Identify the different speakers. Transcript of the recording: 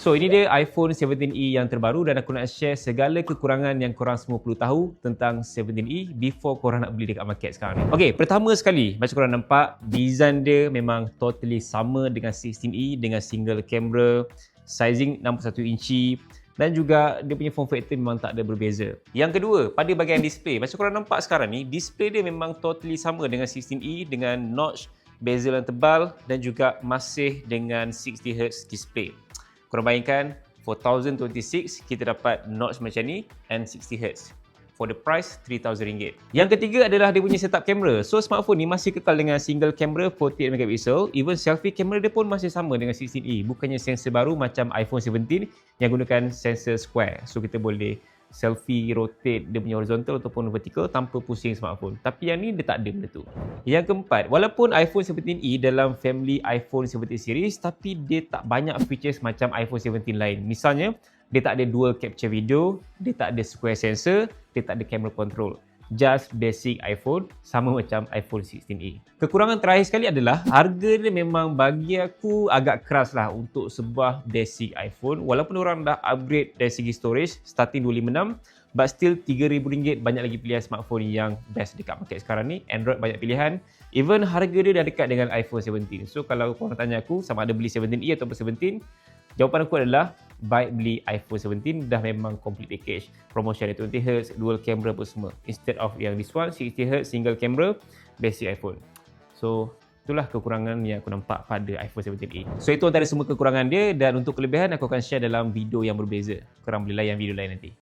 Speaker 1: So ini dia iPhone 17e yang terbaru dan aku nak share segala kekurangan yang korang semua perlu tahu tentang 17e before korang nak beli dekat market sekarang ni. Okay, pertama sekali macam korang nampak, design dia memang totally sama dengan 16e dengan single camera, sizing 61 inci dan juga dia punya form factor memang tak ada berbeza. Yang kedua, pada bahagian display, macam korang nampak sekarang ni, display dia memang totally sama dengan 16e dengan notch, bezel yang tebal dan juga masih dengan 60Hz display. Korang bayangkan, for 1026 kita dapat notch macam ni and 60Hz. For the price, RM3,000. Yang ketiga adalah dia punya setup kamera. So smartphone ni masih kekal dengan single camera 48MP. Even selfie kamera dia pun masih sama dengan 16e. Bukannya sensor baru macam iPhone 17 yang gunakan sensor square. So kita boleh selfie, rotate dia punya horizontal ataupun vertical tanpa pusing smartphone. Tapi yang ni dia tak ada benda tu. Yang keempat, walaupun iPhone 17e dalam family iPhone 17 series, tapi dia tak banyak features macam iPhone 17 lain. Misalnya, dia tak ada dual capture video, dia tak ada square sensor, dia tak ada camera control. Just basic iPhone, sama macam iPhone 16e. Kekurangan terakhir sekali adalah harga dia memang bagi aku agak keras lah untuk sebuah basic iPhone. Walaupun orang dah upgrade dari segi storage starting 256, but still RM3,000 banyak lagi pilihan smartphone yang best dekat market sekarang ni. Android banyak pilihan. Even harga dia dah dekat dengan iPhone 17. So kalau korang tanya aku sama ada beli 17e ataupun 17, jawapan aku adalah baik beli iPhone 17, dah memang complete package. Promotion dia 20Hz, dual camera pun semua. Instead of yang this one, 60Hz, single camera, basic iPhone. So, itulah kekurangan yang aku nampak pada iPhone 17e. So, itu antara semua kekurangan dia dan untuk kelebihan aku akan share dalam video yang berbeza. Korang boleh layan video lain nanti.